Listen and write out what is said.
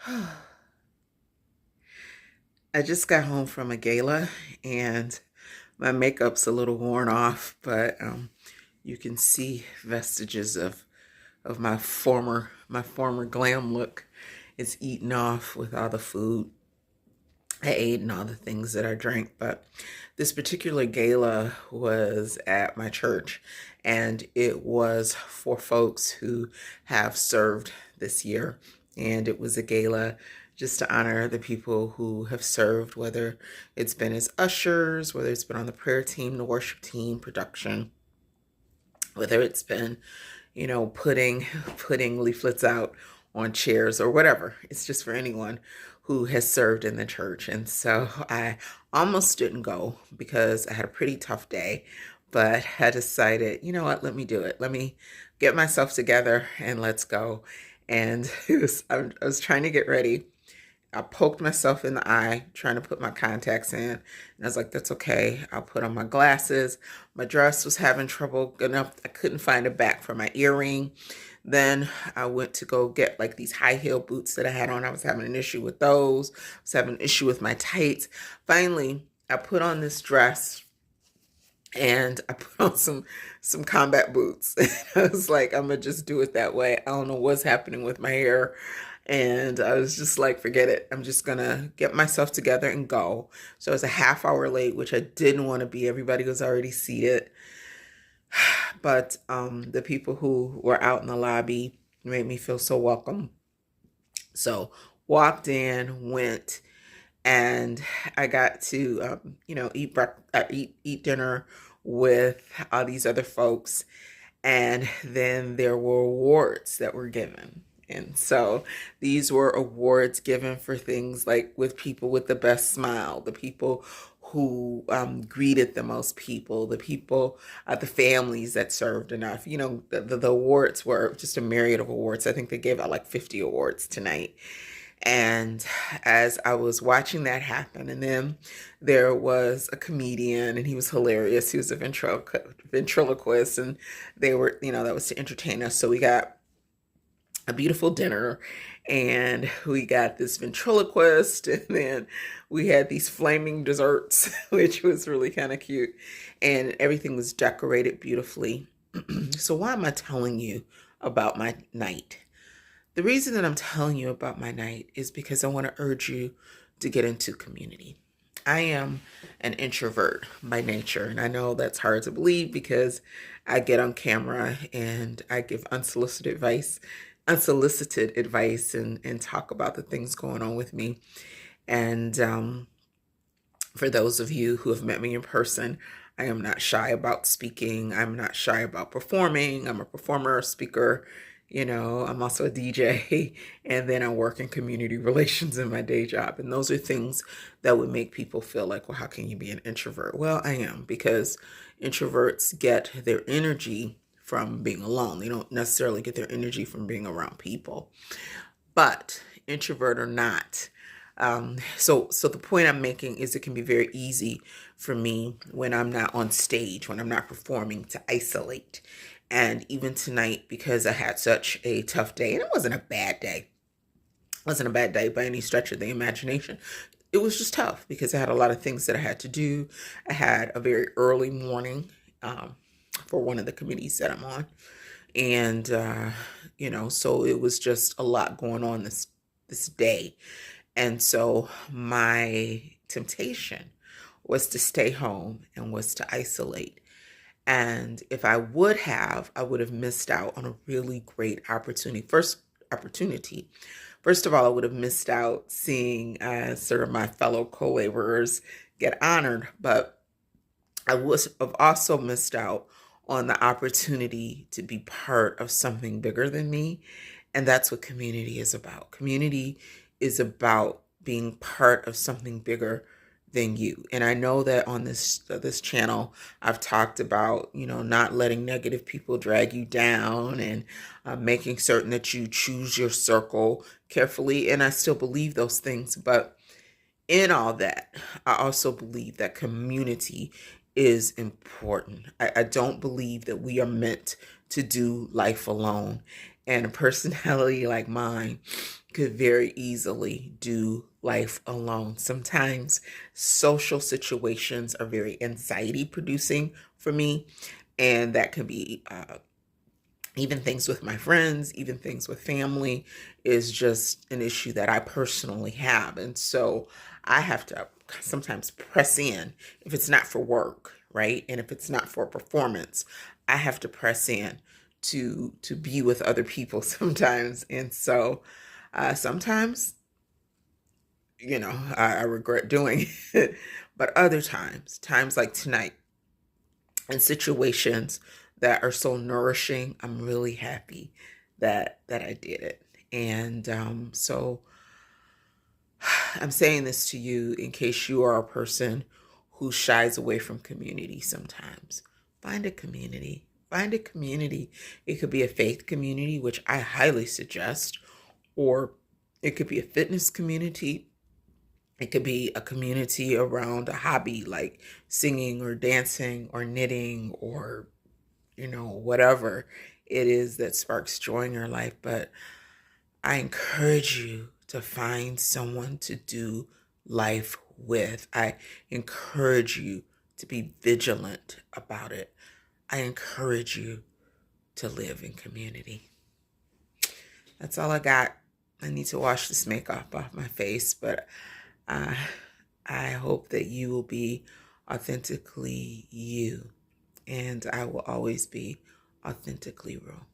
I just got home from a gala and my makeup's a little worn off, but you can see vestiges of my former glam look. It's eaten off with all the food I ate and all the things that I drank. But this particular gala was at my church, and it was for folks who have served this year. And it was a gala just to honor the people who have served, whether it's been as ushers, whether it's been on the prayer team, the worship team, production, whether it's been, putting leaflets out on chairs or whatever. It's just for anyone who has served in the church. And so I almost didn't go because I had a pretty tough day, but I decided, you know what, let me do it. Let me get myself together and let's go. And I was trying to get ready. I poked myself in the eye trying to put my contacts in. And I was like, that's okay. I'll put on my glasses. My dress was having trouble enough. I couldn't find a back for my earring. Then I went to go get like these high heel boots that I had on. I was having an issue with those. I was having an issue with my tights. Finally, I put on this dress and I put on some combat boots. I was like, I'm gonna just do it that way. I don't know what's happening with my hair. And I was just like, forget it. I'm just gonna get myself together and go. So I was a half hour late, which I didn't want to be. Everybody was already seated. But the people who were out in the lobby made me feel so welcome. So walked in, went, and I got to eat dinner with all these other folks, and then there were awards that were given. And so these were awards given for things like with people with the best smile, the people who greeted the most people, the people, the families that served enough. The awards were just a myriad of awards. I think they gave out like 50 awards tonight. And as I was watching that happen, and then there was a comedian, and he was hilarious. He was a ventriloquist, and they were, that was to entertain us. So we got a beautiful dinner, and we got this ventriloquist, and then we had these flaming desserts, which was really kind of cute, and everything was decorated beautifully. So why am I telling you about my night? The reason that I'm telling you about my night is because I want to urge you to get into community. I am an introvert by nature, and I know that's hard to believe because I get on camera and I give unsolicited advice and talk about the things going on with me. And for those of you who have met me in person, I am not shy about speaking. I'm not shy about performing. I'm a performer, a speaker. I'm also a DJ, and then I work in community relations in my day job. And those are things that would make people feel like, well, how can you be an introvert? Well, I am, because introverts get their energy from being alone. They don't necessarily get their energy from being around people. But introvert or not, so the point I'm making is it can be very easy for me when I'm not on stage, when I'm not performing, to isolate. And even tonight, because I had such a tough day, and it wasn't a bad day. It wasn't a bad day by any stretch of the imagination. It was just tough because I had a lot of things that I had to do. I had a very early morning for one of the committees that I'm on. And, so it was just a lot going on this day. And so my temptation was to stay home and was to isolate. And if I would have missed out on a really great opportunity. First of all, I would have missed out seeing sort of my fellow co-laborers get honored, but I would have also missed out on the opportunity to be part of something bigger than me. And that's what community is about. Community is about being part of something bigger than you. And I know that on this channel, I've talked about, not letting negative people drag you down, and making certain that you choose your circle carefully. And I still believe those things. But in all that, I also believe that community is important. I don't believe that we are meant to do life alone. And a personality like mine, could very easily do life alone. Sometimes social situations are very anxiety producing for me, and that can be even things with my friends, even things with family is just an issue that I personally have. And so I have to sometimes press in if it's not for work, right? And if it's not for performance, I have to press in to be with other people sometimes. And so sometimes, I regret doing it. But other times like tonight, in situations that are so nourishing, I'm really happy that I did it. And so I'm saying this to you in case you are a person who shies away from community sometimes. Find a community. Find a community. It could be a faith community, which I highly suggest, or it could be a fitness community. It could be a community around a hobby like singing or dancing or knitting or, whatever it is that sparks joy in your life. But I encourage you to find someone to do life with. I encourage you to be vigilant about it. I encourage you to live in community. That's all I got. I need to wash this makeup off my face, but uh, I hope that you will be authentically you, and I will always be authentically real.